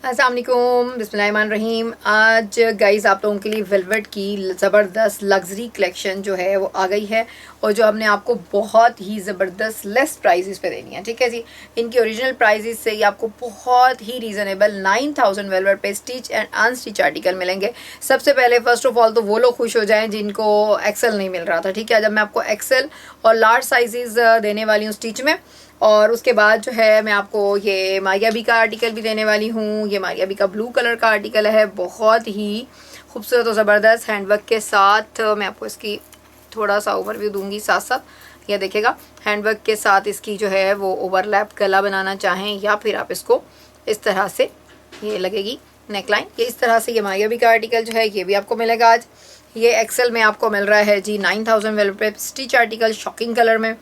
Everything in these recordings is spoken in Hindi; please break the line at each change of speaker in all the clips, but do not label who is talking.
अस्सलाम वालेकुम, बिस्मिल्लाहिर्रहमानिर्रहीम। आज गाइस आप लोगों के लिए वेलवेट की ज़बरदस्त लग्जरी कलेक्शन जो है वो आ गई है और जो हमने आपको बहुत ही ज़बरदस्त लेस प्राइसेस पे देनी है। ठीक है जी, इनकी ओरिजिनल प्राइसेस से ही आपको बहुत ही रीज़नेबल 9000 वेलवेट पे स्टिच एंड अनस्टिच आर्टिकल मिलेंगे। सबसे पहले फर्स्ट ऑफ ऑल तो वो लोग खुश हो जाएं जिनको एक्सेल नहीं मिल रहा था। ठीक है, जब मैं आपको एक्सेल और लार्ज साइजेस देने वाली हूँ स्टिच में, और उसके बाद जो है मैं आपको ये मारियाबी का आर्टिकल भी देने वाली हूँ। ये मारियाबी का ब्लू कलर का आर्टिकल है, बहुत ही खूबसूरत और ज़बरदस्त हैंडवर्क के साथ। मैं आपको इसकी थोड़ा सा ओवरव्यू दूंगी साथ साथ। ये देखिएगा, हैंडवर्क के साथ इसकी जो है वो ओवरलैप गला बनाना चाहें या फिर आप इसको इस तरह से, ये लगेगी नेकलाइन, ये इस तरह से। ये मारियाबी का आर्टिकल जो है ये भी आपको मिलेगा आज। ये एक्सेल में आपको मिल रहा है जी 9000 well stitch article shocking colour में,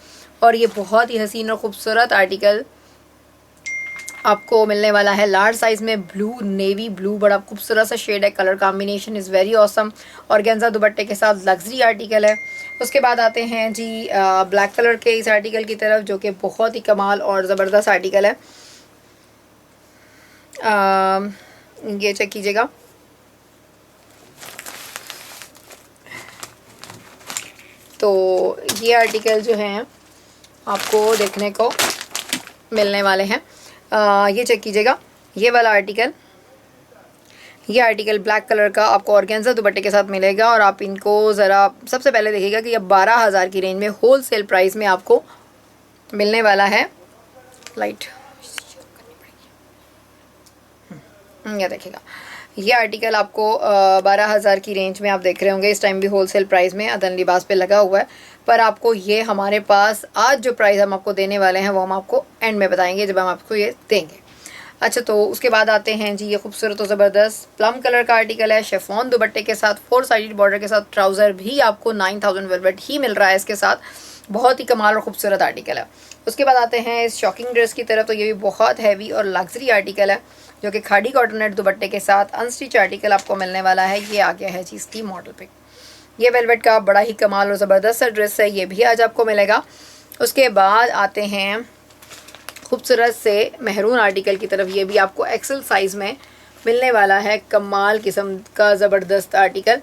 और ये बहुत ही हसीन और खूबसूरत आर्टिकल आपको मिलने वाला है लार्ज साइज में। ब्लू नेवी ब्लू, बड़ा खूबसूरत सा शेड है, colour combination is very awesome. Organza दुपट्टे के साथ लग्जरी आर्टिकल है। उसके बाद आते हैं जी ब्लैक कलर के इस आर्टिकल की तरफ, जो कि बहुत ही कमाल और ज़बरदस्त आर्टिकल है। ये चेक कीजिएगा, तो ये आर्टिकल जो है आपको देखने को मिलने वाले हैं। ये चेक कीजिएगा, ये वाला आर्टिकल, ये आर्टिकल ब्लैक कलर का आपको ऑर्गेन्जा दुपट्टे के साथ मिलेगा। और आप इनको ज़रा सबसे पहले देखिएगा कि ये 12000 की रेंज में होल सेल प्राइस में आपको मिलने वाला है। लाइट ये देखिएगा, ये आर्टिकल आपको 12000 की रेंज में आप देख रहे होंगे। इस टाइम भी होल सेल प्राइस में अदन लिबास पे लगा हुआ है, पर आपको ये हमारे पास आज जो प्राइस हम आपको देने वाले हैं वो हम आपको एंड में बताएंगे जब हम आपको ये देंगे। अच्छा, तो उसके बाद आते हैं जी, ये खूबसूरत और ज़बरदस्त प्लम कलर का आर्टिकल है, शेफॉन दुपट्टे के साथ 4 साइडेड बॉर्डर के साथ। ट्राउज़र भी आपको 9000 वेलवेट ही मिल रहा है इसके साथ। बहुत ही कमाल और खूबसूरत आर्टिकल है। उसके बाद आते हैं इस शॉकिंग ड्रेस की तरफ, तो ये भी बहुत हैवी और लग्जरी आर्टिकल है, जो कि खाड़ी कॉटन नेट दुपट्टे के साथ अनस्टिच आर्टिकल आपको मिलने वाला है। ये आ गया है जी इसकी मॉडल पिक। ये वेलवेट का बड़ा ही कमाल और ज़बरदस्त सा ड्रेस है, ये भी आज आपको मिलेगा। उसके बाद आते हैं खूबसूरत से मेहरून आर्टिकल की तरफ, ये भी आपको एक्सेल साइज़ में मिलने वाला है। कमाल किस्म का ज़बरदस्त आर्टिकल,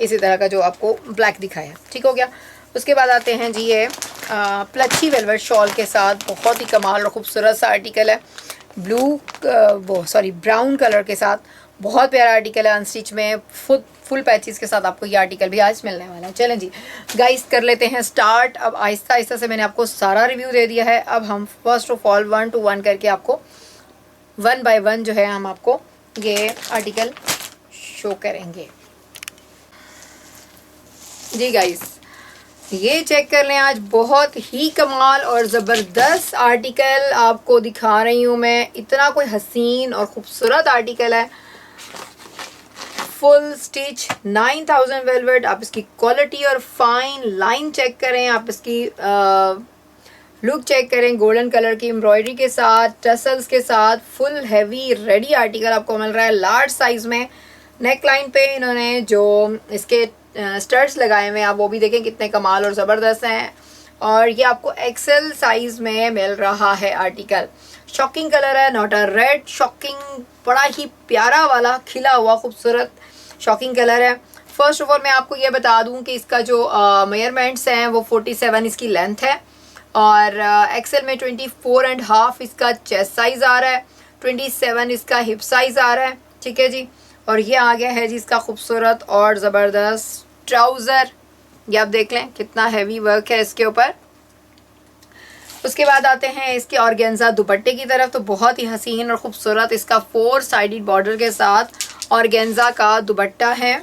इसी तरह का जो आपको ब्लैक दिखाया, ठीक हो गया। उसके बाद आते हैं जी ये प्लच्छी वेलवेट शॉल के साथ, बहुत ही कमाल और खूबसूरत सा आर्टिकल है। ब्राउन कलर के साथ बहुत प्यारा आर्टिकल है, अनस्टिच में फुल पैचेस के साथ आपको ये आर्टिकल भी आज मिलने वाला है। चलें जी गाइस, कर लेते हैं स्टार्ट। अब आहिस्ता आहिस्ता से मैंने आपको सारा रिव्यू दे दिया है। अब हम फर्स्ट ऑफ ऑल 1 to 1 करके आपको 1 by 1 जो है हम आपको ये आर्टिकल शो करेंगे। जी गाइस, ये चेक कर लें, आज बहुत ही कमाल और ज़बरदस्त आर्टिकल आपको दिखा रही हूँ मैं। इतना कोई हसीन और ख़ूबसूरत आर्टिकल है, फुल स्टिच 9000 वेलवेट। आप इसकी क्वालिटी और फाइन लाइन चेक करें, आप इसकी लुक चेक करें। गोल्डन कलर की एम्ब्रॉयडरी के साथ, टसल्स के साथ, फुल हैवी रेडी आर्टिकल आपको मिल रहा है लार्ज साइज में। नेक लाइन पे इन्होंने जो इसके स्टड्स लगाए हुए हैं, आप वो भी देखें कितने कमाल और ज़बरदस्त हैं। और ये आपको एक्सेल साइज में मिल रहा है आर्टिकल। शॉकिंग कलर है, नॉट अ रेड, शॉकिंग बड़ा ही प्यारा वाला खिला हुआ खूबसूरत शॉकिंग कलर है। फर्स्ट ऑफ ऑल मैं आपको ये बता दूं कि इसका जो मेजरमेंट्स हैं वो 47 इसकी लेंथ है, और एक्सेल में 24.5 इसका चेस्ट साइज़ आ रहा है, 27 इसका हिप साइज़ आ रहा है। ठीक है जी, और ये आ गया है जी इसका खूबसूरत और ज़बरदस्त ट्राउज़र। ये आप देख लें कितना हैवी वर्क है इसके ऊपर। उसके बाद आते हैं इसके ऑर्गेन्जा दुपट्टे की तरफ, तो बहुत ही हसीन और ख़ूबसूरत इसका 4 साइडेड बॉर्डर के साथ ऑर्गेन्जा का दुपट्टा है।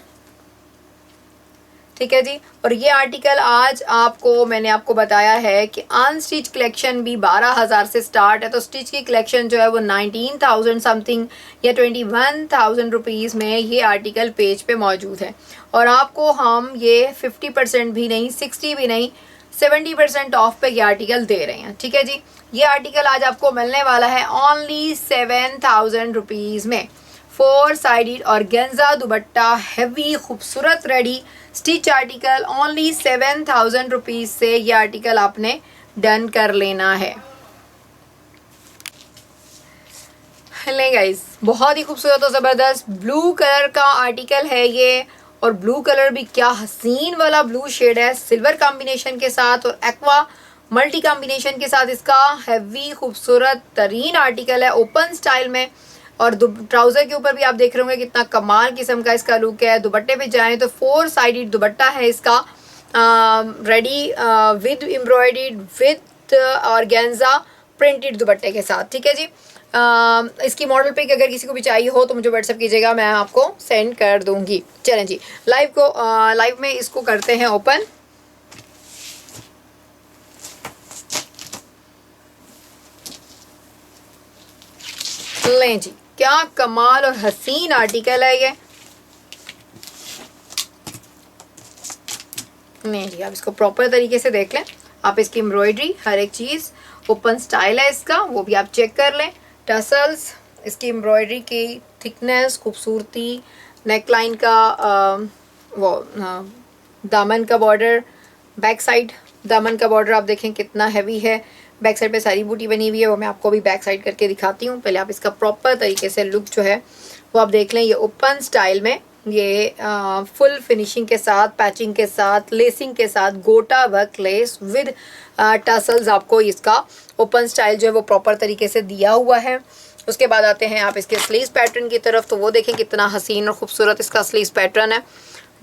ठीक है जी, और ये आर्टिकल आज आपको मैंने आपको बताया है कि अनस्टिच कलेक्शन भी 12000 से स्टार्ट है, तो स्टिच की कलेक्शन जो है वो 19000 समथिंग या 21000 रुपीज़ में ये आर्टिकल पेज पे मौजूद है। और आपको हम ये 50% भी नहीं, 60 भी नहीं, 70% ऑफ पे ये आर्टिकल दे रहे हैं। ठीक है जी, ये आर्टिकल आज आपको मिलने वाला है ओनली 7000 रुपीज़ में। 4 साइडेड ऑर्गेन्जा दुपट्टा, हैवी खूबसूरत ready stitch article, only 7000 rupees से ये आर्टिकल आपने डन कर लेना है। ले गाइस, बहुत ही खूबसूरत और ज़बरदस्त ब्लू कलर का आर्टिकल है ये। और ब्लू कलर भी क्या हसीन वाला ब्लू शेड है, सिल्वर कॉम्बिनेशन के साथ और एक्वा मल्टी कॉम्बिनेशन के साथ। इसका हैवी खूबसूरत तरीन आर्टिकल है ओपन स्टाइल में। और ट्राउज़र के ऊपर भी आप देख रहे होंगे कितना कमाल किस्म का इसका लुक है। दुपट्टे पे जाएं तो 4 साइडेड दुपट्टा है इसका, ready with embroidered with organza printed दुपट्टे के साथ। ठीक है जी। इसकी मॉडल पिक अगर किसी को भी चाहिए हो तो मुझे व्हाट्सएप कीजिएगा, मैं आपको सेंड कर दूंगी। चलें जी, लाइव में इसको करते हैं ओपन। लें जी, क्या कमाल और हसीन आर्टिकल है ये। नहीं जी, आप इसको प्रॉपर तरीके से देख लें। आप इसकी एम्ब्रॉयडरी हर एक चीज़ ओपन स्टाइल है इसका, वो भी आप चेक कर लें। टसल्स, इसकी एम्ब्रॉयडरी की थिकनेस, खूबसूरती, नेकलाइन का दामन का बॉर्डर, बैक साइड दामन का बॉर्डर आप देखें कितना हैवी है। बैक साइड पे सारी बूटी बनी हुई है, वो मैं आपको भी बैक साइड करके दिखाती हूँ। पहले आप इसका प्रॉपर तरीके से लुक जो है वो आप देख लें। ये ओपन स्टाइल में, ये फुल फिनिशिंग के साथ, पैचिंग के साथ, लेसिंग के साथ, गोटा वर्क लेस विद टसल्स आपको इसका ओपन स्टाइल जो है वो प्रॉपर तरीके से दिया हुआ है। उसके बाद आते हैं आप इसके स्लीव्स पैटर्न की तरफ, तो वो देखें कितना हसीन और खूबसूरत इसका स्लीव्स पैटर्न है।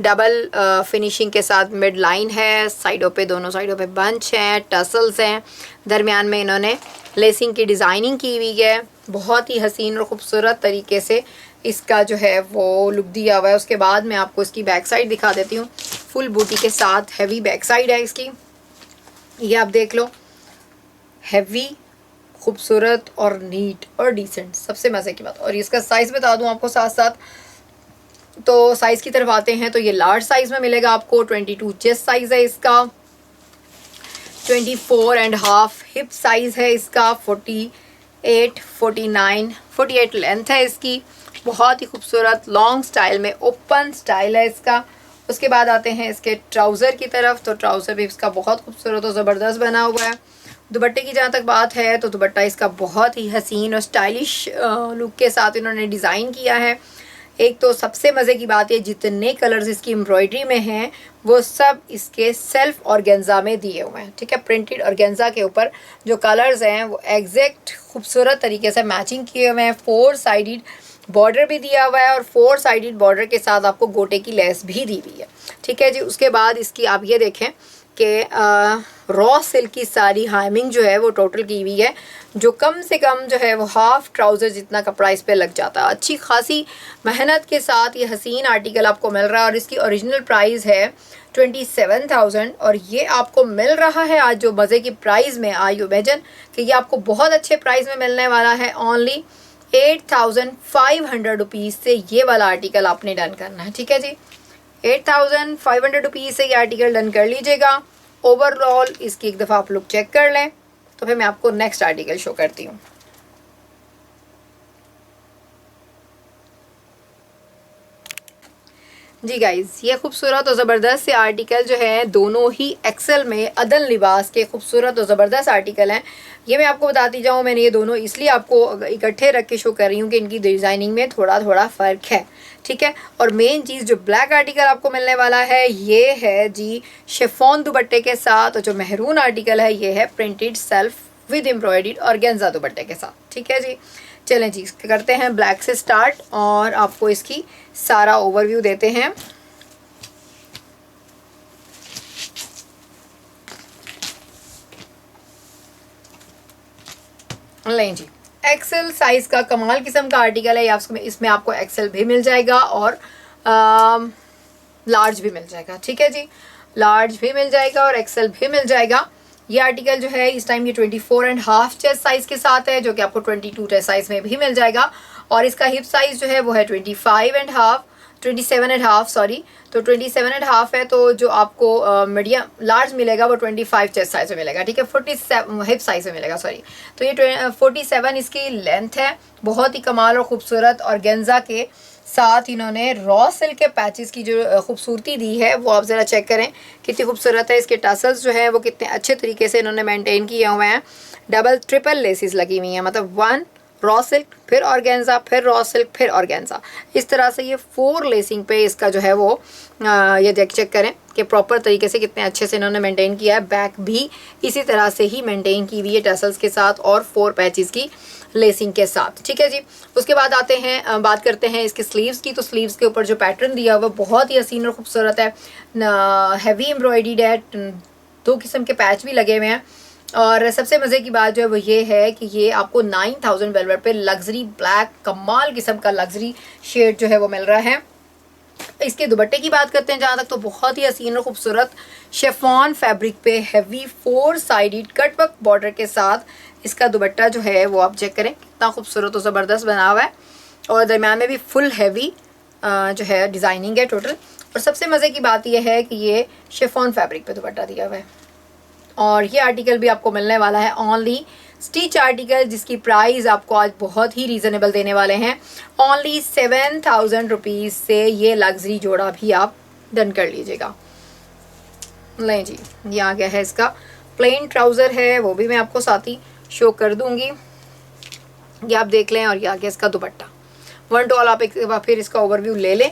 डबल फिनिशिंग के साथ मिड लाइन है, साइडों पे, दोनों साइडों पे बंच हैं, टसल्स हैं, दरमियान में इन्होंने लेसिंग की डिज़ाइनिंग की हुई है। बहुत ही हसीन और ख़ूबसूरत तरीके से इसका जो है वो लुक दिया हुआ है। उसके बाद मैं आपको इसकी बैक साइड दिखा देती हूँ, फुल बूटी के साथ हैवी बैक साइड है इसकी। ये आप देख लो, हैवी, खूबसूरत और नीट और डिसेंट, सबसे मज़े की बात। और इसका साइज़ बता दूँ आपको साथ साथ, तो साइज़ की तरफ आते हैं तो ये लार्ज साइज़ में मिलेगा आपको। 22 चेस्ट साइज़ है इसका, 24.5 हिप साइज़ है इसका, 48, 49, 48 लेंथ है इसकी। बहुत ही खूबसूरत लॉन्ग स्टाइल में ओपन स्टाइल है इसका। उसके बाद आते हैं इसके ट्राउज़र की तरफ, तो ट्राउज़र भी इसका बहुत खूबसूरत और ज़बरदस्त बना हुआ है। दुपट्टे की जहाँ तक बात है तो दुपट्टा इसका बहुत ही हसीन और स्टाइलिश लुक के साथ इन्होंने डिज़ाइन किया है। एक तो सबसे मज़े की बात है, जितने कलर्स इसकी एम्ब्रॉयडरी में हैं वो सब इसके सेल्फ ऑर्गेन्जा में दिए हुए हैं। ठीक है, प्रिंटेड ऑर्गेन्जा के ऊपर जो कलर्स हैं वो एग्जैक्ट खूबसूरत तरीके से मैचिंग किए हुए हैं। 4 साइडेड बॉर्डर भी दिया हुआ है और 4 साइडेड बॉर्डर के साथ आपको गोटे की लेस भी दी हुई है। ठीक है जी। उसके बाद इसकी आप ये देखें कि रॉ सिल्क की सारी हाइमिंग जो है वो टोटल की हुई है, जो कम से कम जो है वो हाफ ट्राउज़र जितना कपड़ा इस पे लग जाता है। अच्छी खासी मेहनत के साथ ये हसीन आर्टिकल आपको मिल रहा है और इसकी ओरिजिनल प्राइस है 27,000 और ये आपको मिल रहा है आज जो मज़े की प्राइस में। आई इमेजिन कि ये आपको बहुत अच्छे प्राइस में मिलने वाला है। ओनली 8,500 रुपीज़ से ये वाला आर्टिकल आपने डन करना है। ठीक है जी, 8,500 रुपीज़ से ये आर्टिकल डन कर लीजिएगा। ओवरऑल इसकी एक दफ़ा आप लोग चेक कर लें, तो फिर मैं आपको नेक्स्ट आर्टिकल शो करती हूँ। जी गाइज़, ये खूबसूरत और ज़बरदस्त से आर्टिकल जो है दोनों ही एक्सेल में अदल लिबास के खूबसूरत और ज़बरदस्त आर्टिकल हैं। ये मैं आपको बताती जाऊँ, मैंने ये दोनों इसलिए आपको इकट्ठे रख के शो कर रही हूँ कि इनकी डिज़ाइनिंग में थोड़ा थोड़ा फ़र्क है। ठीक है, और मेन चीज़ जो ब्लैक आर्टिकल आपको मिलने वाला है ये है जी शिफॉन दुपट्टे के साथ, और जो मेहरून आर्टिकल है ये है printed self with embroidered organza दुपट्टे के साथ। ठीक है जी, चलें जी करते हैं ब्लैक से स्टार्ट और आपको इसकी सारा ओवरव्यू देते हैं। लें जी, एक्सेल साइज़ का कमाल किस्म का आर्टिकल है। या इसमें आपको एक्सेल भी मिल जाएगा और लार्ज भी मिल जाएगा। ठीक है जी, लार्ज भी मिल जाएगा और एक्सेल भी मिल जाएगा। ये आर्टिकल जो है इस टाइम ये 24.5 चेस्ट साइज़ के साथ है, जो कि आपको 22 चेस्ट साइज़ में भी मिल जाएगा। और इसका हिप साइज़ जो है वो है 27.5 सॉरी, तो 27.5 है। तो जो आपको मीडियम लार्ज मिलेगा वो 25 चेस्ट साइज़ में मिलेगा। ठीक है, 47 हिप साइज़ में मिलेगा सॉरी। तो ये 47 इसकी लेंथ है। बहुत ही कमाल और ख़ूबसूरत ऑर्गेन्जा के साथ इन्होंने रॉ सिल्क के पैचेस की जो खूबसूरती दी है वो आप ज़रा चेक करें कितनी खूबसूरत है। इसके टसल्स जो है वो कितने अच्छे तरीके से इन्होंने मेंटेन किए हुए हैं। डबल ट्रिपल लेसिस लगी हुई हैं, मतलब 1 रॉ सिल्क, फिर ऑर्गेन्जा, फिर रॉ सिल्क, फिर ऑर्गेन्जा। इस तरह से ये 4 लेसिंग पे इसका जो है वो ये चेक करें कि प्रॉपर तरीके से कितने अच्छे से इन्होंने मेंटेन किया है। बैक भी इसी तरह से ही मेंटेन की हुई है टसल्स के साथ और 4 पैचेस की लेसिंग के साथ, ठीक है जी। उसके बाद आते हैं बात करते हैं इसके स्लीव्स की। तो स्लीव्स के ऊपर जो पैटर्न दिया हुआ बहुत ही हसीन और खूबसूरत है, हैवी एम्ब्रॉयडर्ड है, 2 किस्म के पैच भी लगे हुए हैं। और सबसे मज़े की बात जो है वो ये है कि ये आपको 9000 वेलवेट पे लग्जरी ब्लैक कमाल किस्म का लग्जरी शेड जो है वो मिल रहा है। इसके दुपट्टे की बात करते हैं जहाँ तक, तो बहुत ही हसीन और खूबसूरत शेफॉन फैब्रिक पे हैवी 4 साइडेड कटवर्क बॉर्डर के साथ इसका दुपट्टा जो है वो आप चेक करें कितना खूबसूरत और ज़बरदस्त बना हुआ है। और दरम्यान में भी फुल हैवी जो है डिज़ाइनिंग है टोटल। और सबसे मज़े की बात यह है कि ये शेफॉन फैब्रिक पे दुपट्टा दिया हुआ है। और ये आर्टिकल भी आपको मिलने वाला है ओनली स्टिच आर्टिकल, जिसकी प्राइस आपको आज बहुत ही रीज़नेबल देने वाले हैं। ओनली 7000 रुपीज़ से ये लग्जरी जोड़ा भी आप डन कर लीजिएगा। लें जी, ये आ गया है इसका प्लेन ट्राउज़र है, वो भी मैं आपको साथ ही शो कर दूंगी, ये आप देख लें। और ये आ गया इसका दुपट्टा। वन टॉल आप एक बार फिर इसका ओवरव्यू ले लें।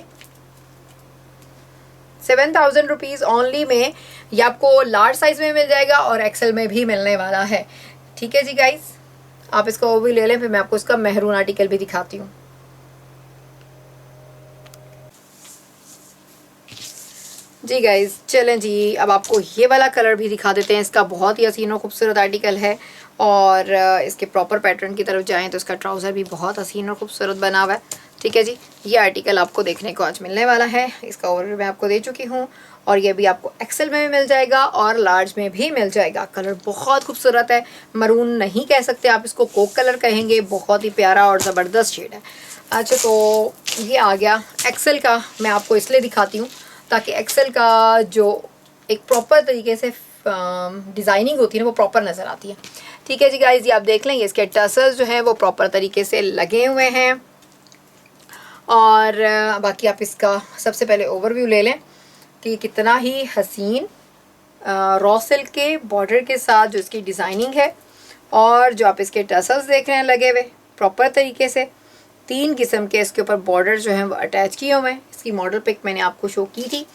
7000 रुपीज़ ओनली में ये आपको लार्ज साइज में मिल जाएगा और एक्सेल में भी मिलने वाला है, ठीक है जी गाइस। आप इसका ओवरव्यू ले लें, फिर मैं आपको इसका मेहरून आर्टिकल भी दिखाती हूँ। जी गाइस चलें जी, अब आपको ये वाला कलर भी दिखा देते हैं। इसका बहुत ही हसीन और खूबसूरत आर्टिकल है। और इसके प्रॉपर पैटर्न की तरफ जाएं तो इसका ट्राउज़र भी बहुत हसीन और खूबसूरत बना हुआ है, ठीक है जी। ये आर्टिकल आपको देखने को आज मिलने वाला है। इसका ओवरव्यू मैं आपको दे चुकी हूँ और ये भी आपको एक्सेल में भी मिल जाएगा और लार्ज में भी मिल जाएगा। कलर बहुत खूबसूरत है, मरून नहीं कह सकते आप इसको, कोक कलर कहेंगे। बहुत ही प्यारा और ज़बरदस्त शेड है। अच्छा, तो ये आ गया एक्सेल का। मैं आपको इसलिए दिखाती हूँ ताकि एक्सेल का जो एक प्रॉपर तरीके से डिज़ाइनिंग होती है ना वो प्रॉपर नज़र आती है, ठीक है जी गाइस। ये आप देख लें, इसके टसल्स जो हैं वो प्रॉपर तरीके से लगे हुए हैं। और बाकी आप इसका सबसे पहले ओवरव्यू ले लें कि कितना ही हसीन रॉ सिल्क के बॉर्डर के साथ जो इसकी डिज़ाइनिंग है और जो आप इसके टसल्स देख रहे हैं लगे हुए प्रॉपर तरीके से। 3 किस्म के इसके ऊपर बॉर्डर जो हैं वो अटैच किए हुए हैं। इसकी मॉडल पिक मैंने आपको शो की थी।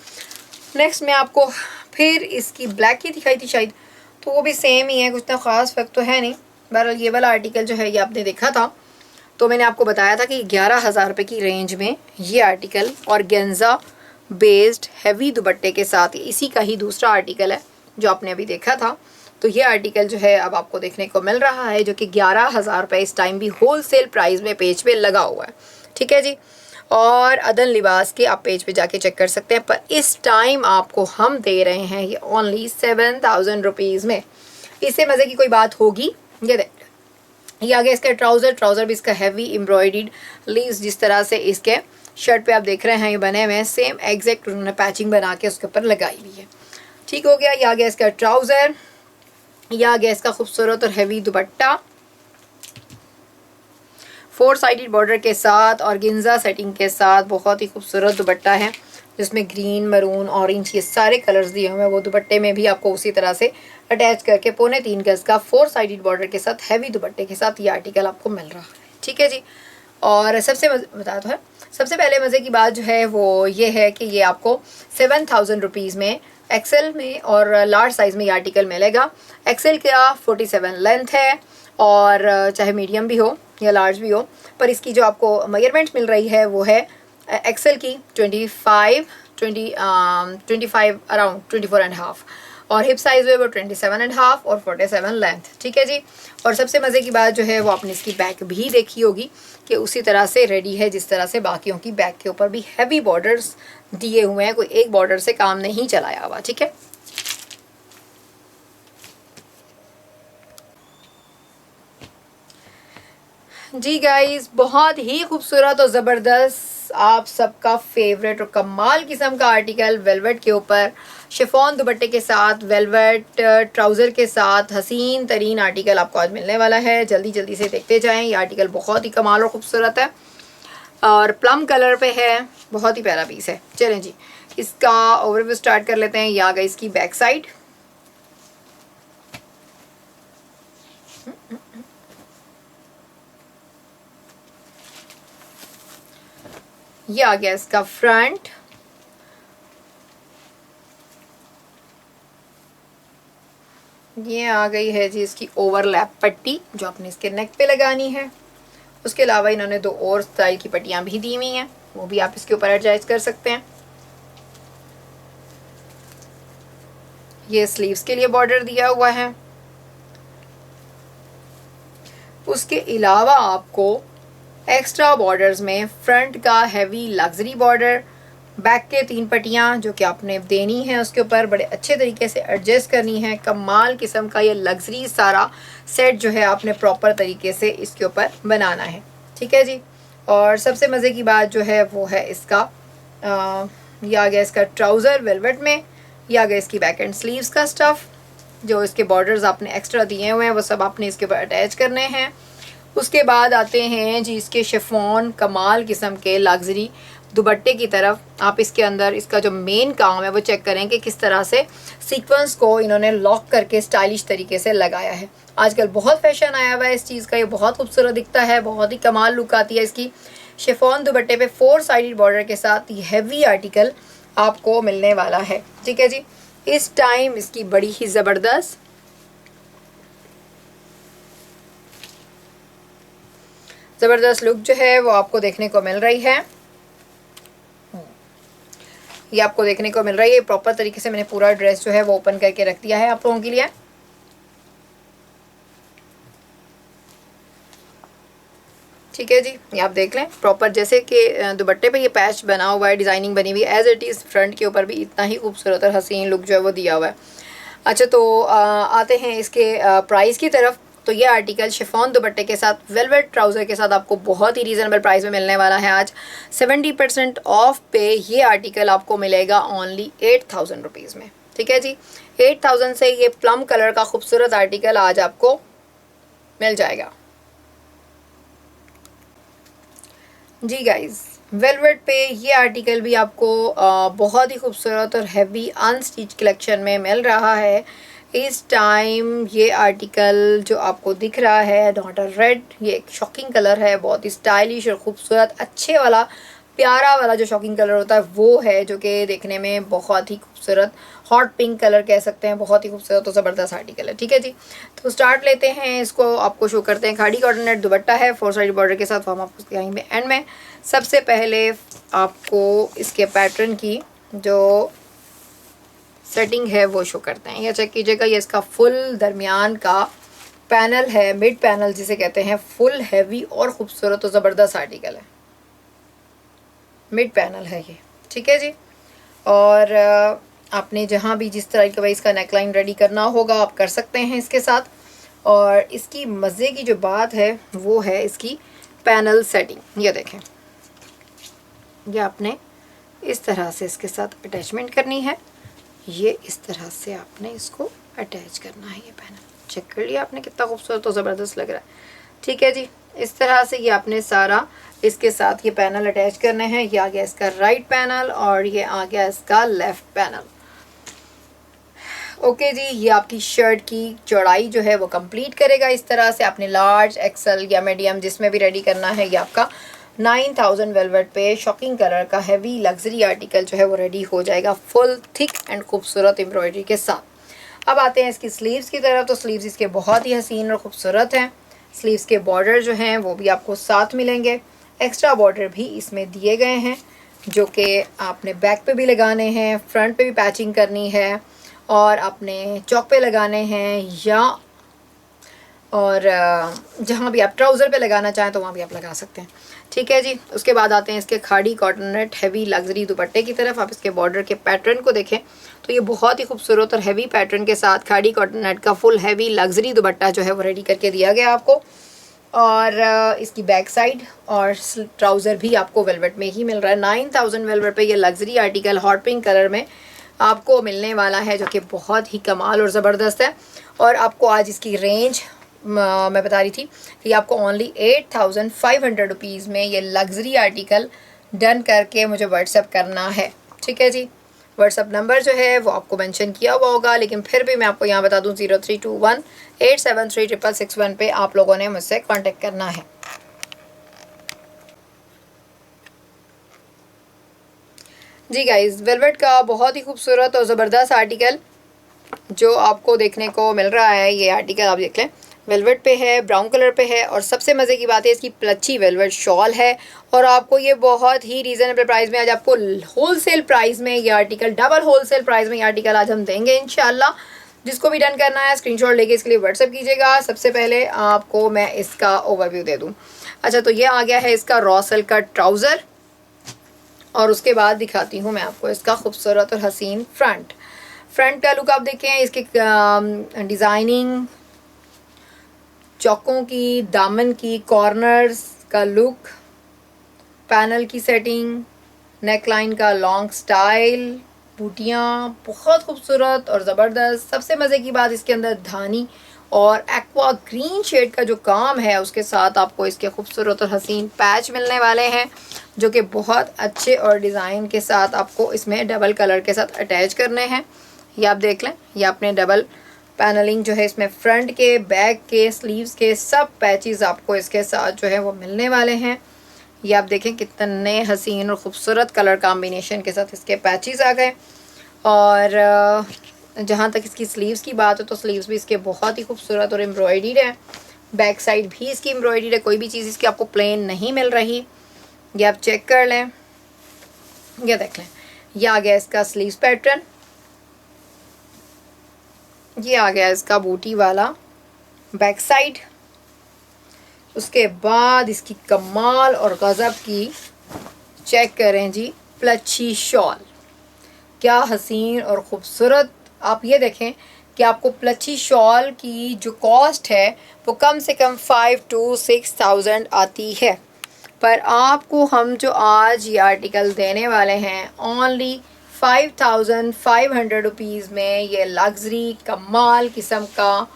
नेक्स्ट मैं आपको फिर इसकी ब्लैक की दिखाई थी शायद, तो वो भी सेम ही है, कुछ इतना ख़ास फ़र्क तो है नहीं। बहरहाल ये वाला आर्टिकल जो है ये आपने देखा था, तो मैंने आपको बताया था कि 11,000 रुपये की रेंज में ये आर्टिकल ऑर्गेन्जा बेस्ड हैवी दुपट्टे के साथ, इसी का ही दूसरा आर्टिकल है जो आपने अभी देखा था। तो ये आर्टिकल जो है अब आपको देखने को मिल रहा है, जो कि 11,000 रुपये इस टाइम भी होल सेल प्राइस में पेज पे लगा हुआ है, ठीक है जी। और अदन लिबास के आप पेज पे जाके चेक कर सकते हैं, पर इस टाइम आपको हम दे रहे हैं ये ओनली 7000 रुपीज़ में। इससे मज़े की कोई बात होगी? ये देख, ये आगे इसका ट्राउज़र भी इसका हैवी एम्ब्रॉयडर्ड लीव्स जिस तरह से इसके शर्ट पे आप देख रहे हैं ये बने हुए हैं, सेम एग्जैक्ट उन्होंने पैचिंग बना के उसके ऊपर लगाई हुई है, ठीक हो गया। ये आ गया इसका ट्राउज़र, ये आ गया इसका खूबसूरत और हैवी दुपट्टा 4 साइडेड बॉर्डर के साथ और गिंजा सेटिंग के साथ। बहुत ही खूबसूरत दुपट्टा है जिसमें ग्रीन, मरून, ऑरेंज ये सारे कलर्स दिए हुए हैं। वो दुपट्टे में भी आपको उसी तरह से अटैच करके 3.25 गज का 4 साइडेड बॉर्डर के साथ हैवी दुपट्टे के साथ ये आर्टिकल आपको मिल रहा है, ठीक है जी। और सबसे बताया तो है, सबसे पहले मज़े की बात जो है वो ये है कि ये आपको 7000 रुपीज़ में एक्सेल में और लार्ज साइज़ में ये आर्टिकल मिलेगा। एक्सेल का 47 लेंथ है और चाहे मीडियम भी हो या लार्ज भी हो, पर इसकी जो आपको मेजरमेंट मिल रही है वो है एक्सेल की 25 अराउंड 24.5 और हिप साइज़ है वो 27.5 और 47 लेंथ, ठीक है जी। और सबसे मज़े की बात जो है वो आपने इसकी बैक भी देखी होगी कि उसी तरह से रेडी है जिस तरह से बाकियों की बैक के ऊपर भी हैवी बॉर्डर्स दिए हुए हैं, कोई एक बॉर्डर से काम नहीं चलाया हुआ, ठीक है। जी गाइस, बहुत ही खूबसूरत और ज़बरदस्त आप सबका फेवरेट और कमाल किस्म का आर्टिकल वेलवेट के ऊपर शिफॉन दुपट्टे के साथ वेलवेट ट्राउज़र के साथ हसीन तरीन आर्टिकल आपको आज मिलने वाला है। जल्दी जल्दी से देखते जाएं। ये आर्टिकल बहुत ही कमाल और ख़ूबसूरत है और प्लम कलर पे है, बहुत ही प्यारा पीस है। चलें जी, इसका ओवरव्यू स्टार्ट कर लेते हैं। ये आ गई इसकी बैक साइड, ये आ गया इसका फ्रंट। ये आ गई है जी इसकी ओवरलैप पट्टी जो आपने इसके नेक पे लगानी है। उसके अलावा इन्होंने 2 और स्टाइल की पट्टियां भी दी हुई हैं, वो भी आप इसके ऊपर एडजस्ट कर सकते हैं। ये स्लीव्स के लिए बॉर्डर दिया हुआ है। उसके अलावा आपको एक्स्ट्रा बॉर्डर्स में फ्रंट का हैवी लग्जरी बॉर्डर, बैक के 3 पट्टियाँ जो कि आपने देनी है उसके ऊपर बड़े अच्छे तरीके से एडजस्ट करनी है। कमाल किस्म का ये लग्जरी सारा सेट जो है आपने प्रॉपर तरीके से इसके ऊपर बनाना है, ठीक है जी। और सबसे मज़े की बात जो है वो है इसका ये आ गया इसका ट्राउज़र वेलवेट में। ये आ गया इसकी बैक एंड स्लीव्स का स्टफ़। जो इसके बॉर्डर्स आपने एक्स्ट्रा दिए हुए हैं वो सब आपने इसके ऊपर अटैच करने हैं। उसके बाद आते हैं जी इसके शिफॉन कमाल किस्म के लग्जरी दुपट्टे की तरफ। आप इसके अंदर इसका जो मेन काम है वो चेक करें कि किस तरह से सीक्वेंस को इन्होंने लॉक करके स्टाइलिश तरीके से लगाया है। आजकल बहुत फैशन आया हुआ है इस चीज़ का, ये बहुत खूबसूरत दिखता है, बहुत ही कमाल लुक आती है इसकी। शिफॉन दुपट्टे पे 4 साइडेड बॉर्डर के साथ ये हैवी आर्टिकल आपको मिलने वाला है, ठीक है जी। इस टाइम इसकी बड़ी ही ज़बरदस्त लुक जो है वो आपको देखने को मिल रही है। ये आपको देखने को मिल रही है। प्रॉपर तरीके से मैंने पूरा ड्रेस जो है वो ओपन करके रख दिया है आप लोगों के लिए। ठीक है जी, ये आप देख लें प्रॉपर जैसे कि दुपट्टे पे ये पैच बना हुआ है, डिज़ाइनिंग बनी हुई है, एज इट इज़ फ्रंट के ऊपर भी इतना ही खूबसूरत और हसीन लुक जो है वो दिया हुआ है। अच्छा, तो आते हैं इसके प्राइस की तरफ। तो ये आर्टिकल शिफॉन दुपट्टे के साथ वेलवेट ट्राउज़र के साथ आपको बहुत ही रीज़नेबल प्राइस में मिलने वाला है। आज 70% ऑफ पे ये आर्टिकल आपको मिलेगा ओनली 8000 रुपीज़ में, ठीक है जी। 8000 से ये प्लम कलर का खूबसूरत आर्टिकल आज आपको मिल जाएगा जी गाइज़। वेलवेट पे ये आर्टिकल भी आपको बहुत ही खूबसूरत और हैवी अनस्टिच कलेक्शन में मिल रहा है इस टाइम। ये आर्टिकल जो आपको दिख रहा है डॉटर रेड, ये एक शॉकिंग कलर है, बहुत ही स्टाइलिश और ख़ूबसूरत अच्छे वाला प्यारा वाला जो शॉकिंग कलर होता है वो है, जो कि देखने में बहुत ही खूबसूरत हॉट पिंक कलर कह सकते हैं, बहुत ही खूबसूरत और ज़बरदस्त आर्टिकल है, ठीक है जी। तो स्टार्ट लेते हैं इसको, आपको शो करते हैं। खाड़ी कॉटन नेट दुपट्टा है 4 साइड बॉर्डर के साथ, हम आपको यहीं पे एंड में। सबसे पहले आपको इसके पैटर्न की जो सेटिंग है वो शो करते हैं। ये चेक कीजिएगा, ये इसका फुल दरमियान का पैनल है, मिड पैनल जिसे कहते हैं, फुल हैवी और ख़ूबसूरत और ज़बरदस्त आर्टिकल है, मिड पैनल है ये, ठीक है जी। और आपने जहाँ भी जिस तरह का इसका नेकलाइन रेडी करना होगा आप कर सकते हैं इसके साथ। और इसकी मज़े की जो बात है वो है इसकी पैनल सेटिंग। ये देखें, ये आपने इस तरह से इसके साथ अटैचमेंट करनी है, ये इस तरह से आपने इसको अटैच करना है। ये पैनल चेक कर लिया आपने, कितना खूबसूरत और ज़बरदस्त लग रहा है, ठीक है जी। इस तरह से ये आपने सारा इसके साथ ये पैनल अटैच करने हैं। ये आ गया इसका राइट पैनल और ये आ गया इसका लेफ़्ट पैनल। ओके जी, ये आपकी शर्ट की चौड़ाई जो है वो कंप्लीट करेगा। इस तरह से आपने लार्ज, एक्सल या मीडियम जिसमें भी रेडी करना है। ये आपका 9000 वेलवेट पे शॉकिंग कलर का हैवी लग्जरी आर्टिकल जो है वो रेडी हो जाएगा फुल थिक एंड खूबसूरत एम्ब्रॉयडरी के साथ। अब आते हैं इसकी स्लीव्स की तरफ। तो स्लीव्स इसके बहुत ही हसीन और ख़ूबसूरत हैं। स्लीव्स के बॉर्डर जो हैं वो भी आपको साथ मिलेंगे। एक्स्ट्रा बॉर्डर भी इसमें दिए गए हैं जो कि आपने बैक पे भी लगाने हैं, फ्रंट पे भी पैचिंग करनी है और अपने चौक पे लगाने हैं, या और जहाँ भी आप ट्राउज़र पे लगाना चाहें तो वहाँ भी आप लगा सकते हैं, ठीक है जी। उसके बाद आते हैं इसके खाड़ी कॉटन नेट हैवी लग्जरी दुपट्टे की तरफ। आप इसके बॉर्डर के पैटर्न को देखें तो ये बहुत ही खूबसूरत और हैवी पैटर्न के साथ खाड़ी कॉटन नेट का फुल हैवी लग्जरी दुपट्टा जो है वो रेडी करके दिया गया आपको। और इसकी बैक साइड और ट्राउज़र भी आपको वेलवेट में ही मिल रहा है। 9000 वेलवेट पे ये luxury article hot pink colour में आपको मिलने वाला है, जो कि बहुत ही कमाल और ज़बरदस्त है। और आपको आज इसकी रेंज मैं बता रही थी कि आपको ओनली 8500 रुपीज़ में ये लग्जरी आर्टिकल डन करके मुझे व्हाट्सएप करना है, ठीक है जी। व्हाट्सएप नंबर जो है वो आपको मेंशन किया हुआ होगा, लेकिन फिर भी मैं आपको यहाँ बता दूँ 0321873661 पे आप लोगों ने मुझसे कांटेक्ट करना है। जी गाइस, वेलवेट का बहुत ही खूबसूरत और ज़बरदस्त आर्टिकल जो आपको देखने को मिल रहा है। ये आर्टिकल आप देख लें, वेलवेट पे है, ब्राउन कलर पे है और सबसे मज़े की बात है इसकी प्लची वेलवेट शॉल है। और आपको ये बहुत ही रीज़नेबल प्राइस में आज आपको होलसेल प्राइस में ये आर्टिकल, डबल होलसेल प्राइस में ये आर्टिकल आज हम देंगे इंशाल्लाह। जिसको भी डन करना है स्क्रीनशॉट लेके इसके लिए व्हाट्सअप कीजिएगा। सबसे पहले आपको मैं इसका ओवरव्यू दे दूँ। अच्छा, तो ये आ गया है इसका रॉ सिल्क का ट्राउज़र और उसके बाद दिखाती हूँ मैं आपको इसका खूबसूरत और हसीन फ्रंट का लुक। आप देखें इसके डिज़ाइनिंग, चौकों की, दामन की, कॉर्नर्स का लुक, पैनल की सेटिंग, नेक लाइन का लॉन्ग स्टाइल, बूटियाँ बहुत खूबसूरत और ज़बरदस्त। सबसे मज़े की बात इसके अंदर धानी और एक्वा ग्रीन शेड का जो काम है उसके साथ आपको इसके खूबसूरत और हसीन पैच मिलने वाले हैं जो कि बहुत अच्छे और डिज़ाइन के साथ आपको इसमें डबल कलर के साथ अटैच करने हैं। ये आप देख लें, ये आपने डबल पैनलिंग जो है इसमें फ्रंट के, बैक के, स्लीव्स के सब पैचेस आपको इसके साथ जो है वो मिलने वाले हैं। ये आप देखें कितने हसीन और ख़ूबसूरत कलर कॉम्बिनेशन के साथ इसके पैचेस आ गए। और जहाँ तक इसकी स्लीव्स की बात हो तो स्लीव्स भी इसके बहुत ही खूबसूरत और एम्ब्रॉयडर्ड है। बैक साइड भी इसकी एम्ब्रॉयडर्ड है, कोई भी चीज़ इसकी आपको प्लेन नहीं मिल रही। ये आप चेक कर लें, ये देख लें, ये आ गया इसका स्लीव्स पैटर्न, ये आ गया इसका बूटी वाला बैक साइड। उसके बाद इसकी कमाल और गज़ब की चेक करें जी प्लची शॉल, क्या हसीन और ख़ूबसूरत। आप ये देखें कि आपको प्लची शॉल की जो कॉस्ट है वो कम से कम 5 to 6,000 आती है, पर आपको हम जो आज ये आर्टिकल देने वाले हैं ओनली 5,500 रुपीज़ में ये लग्जरी कमाल किस्म का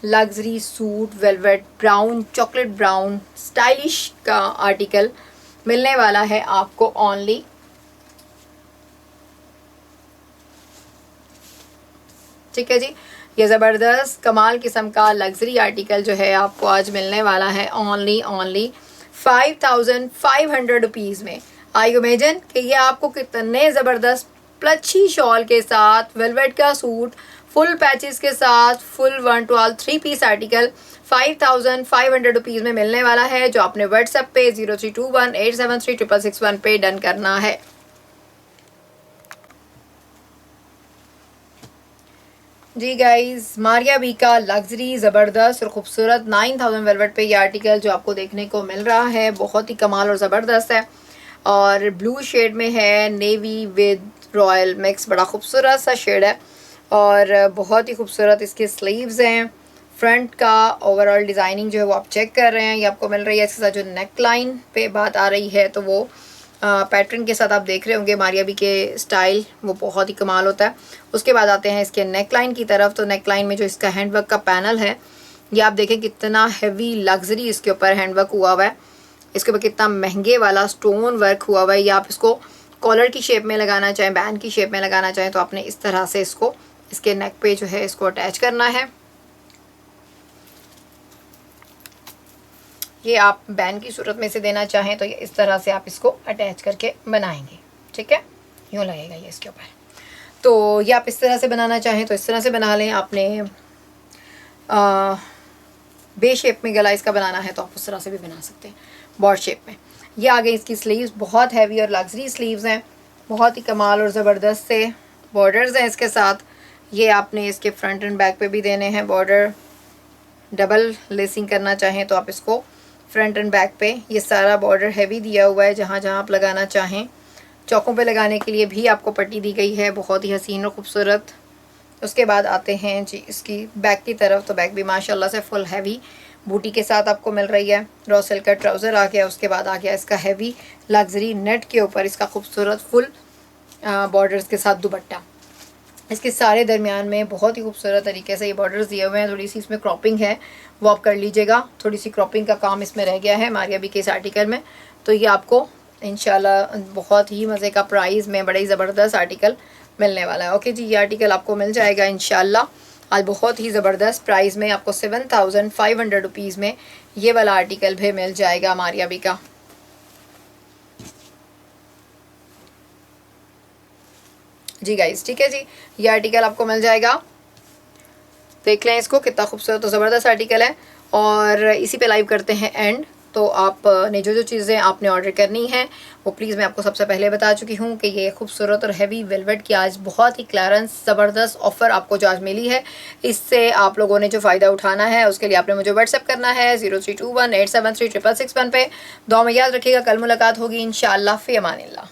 luxury suit velvet brown, chocolate brown stylish का आर्टिकल मिलने वाला है आपको ओनली ठीक है जी। ये ज़बरदस्त कमाल किस्म का लग्जरी आर्टिकल जो है आपको आज मिलने वाला है ओनली 5,500 रुपीज़ में। आई इमेजिन कि ये आपको कितने ज़बरदस्त प्लची शॉल के साथ वेलवेट का सूट फुल पैचेस के साथ full 1 to all 3 piece article 5,500 rupees में मिलने वाला है, जो आपने व्हाट्सएप पे 0321873661 पे डन करना है। जी गाइज, मारिया बी का लग्जरी ज़बरदस्त और ख़ूबसूरत 9,000 वेलवेट पे ये आर्टिकल जो आपको देखने को मिल रहा है बहुत ही कमाल और ज़बरदस्त है और ब्लू शेड में है, नेवी विद रॉयल मिक्स, बड़ा खूबसूरत सा शेड है और बहुत ही खूबसूरत इसके स्लीव्स हैं। फ्रंट का ओवरऑल डिज़ाइनिंग जो है वो आप चेक कर रहे हैं, ये आपको मिल रही है। इसके साथ जो नेक लाइन पे बात आ रही है तो वो पैटर्न के साथ आप देख रहे होंगे मारिया बी के स्टाइल, वो बहुत ही कमाल होता है। उसके बाद आते हैं इसके नेक लाइन की तरफ, तो नेक लाइन में जो इसका हैंडवर्क का पैनल है ये आप देखें कितना हैवी लग्जरी इसके ऊपर हैंडवर्क हुआ हुआ है, इसके ऊपर कितना महंगे वाला स्टोन वर्क हुआ हुआ है। या आप इसको कॉलर की शेप में लगाना चाहें, बैंड की शेप में लगाना चाहें तो आपने इस तरह से इसको इसके नेक पे जो है इसको अटैच करना है। ये आप बैंड की सूरत में से देना चाहें तो ये इस तरह से आप इसको अटैच करके बनाएंगे, ठीक है, यूँ लगेगा ये इसके ऊपर। तो ये आप इस तरह से बनाना चाहें तो इस तरह से बना लें। आपने बे शेप में गला इसका बनाना है तो आप उस तरह से भी बना सकते हैं, बॉर्ड शेप में। ये आगे इसकी स्लीव्स बहुत हैवी और लग्जरी स्लीव्स हैं, बहुत ही कमाल और ज़बरदस्त से बॉर्डर्स हैं इसके साथ। ये आपने इसके फ्रंट एंड बैक पे भी देने हैं बॉर्डर, डबल लेसिंग करना चाहें तो आप इसको फ्रंट एंड बैक पे ये सारा बॉर्डर हैवी दिया हुआ है, जहाँ जहाँ आप लगाना चाहें। चौकों पे लगाने के लिए भी आपको पट्टी दी गई है, बहुत ही हसीन और ख़ूबसूरत। उसके बाद आते हैं जी इसकी बैक की तरफ, तो बैक भी माशाल्लाह से फुल हैवी बूटी के साथ आपको मिल रही है। रॉ सिल्क का ट्राउज़र आ गया, उसके बाद आ गया इसका हैवी लग्जरी नेट के ऊपर इसका खूबसूरत फुल बॉर्डर्स के साथ दुपट्टा। इसके सारे दरमियान में बहुत ही खूबसूरत तरीके से ये बॉर्डर्स दिए हुए हैं। थोड़ी सी इसमें क्रॉपिंग है वो आप कर लीजिएगा, थोड़ी सी क्रॉपिंग का काम इसमें रह गया है मारिया बी के इस आर्टिकल में। तो ये आपको इंशाल्लाह बहुत ही मज़े का प्राइस में बड़ा ही ज़बरदस्त आर्टिकल मिलने वाला है। ओके जी, ये आर्टिकल आपको मिल जाएगा इंशाल्लाह आज बहुत ही ज़बरदस्त प्राइस में, आपको 7,500 रुपीज़ में ये वाला आर्टिकल भी मिल जाएगा मारिया बी का। जी गाइस, ठीक है जी, ये आर्टिकल आपको मिल जाएगा, देख लें इसको, कितना खूबसूरत और ज़बरदस्त आर्टिकल है। और इसी पे लाइव करते हैं एंड। तो आपने जो जो चीज़ें आपने ऑर्डर करनी है वो प्लीज़ मैं आपको सबसे पहले बता चुकी हूँ कि ये खूबसूरत और हैवी वेलवेट की आज बहुत ही क्लियरेंस ज़बरदस्त ऑफ़र आपको जो आज मिली है, इससे आप लोगों ने जो फ़ायदा उठाना है उसके लिए आपने मुझे व्हाट्सएप करना है 0321873661 पे। दुआ में याद रखिएगा, कल मुलाकात होगी इंशाअल्लाह, फ़ी अमानिल्लाह।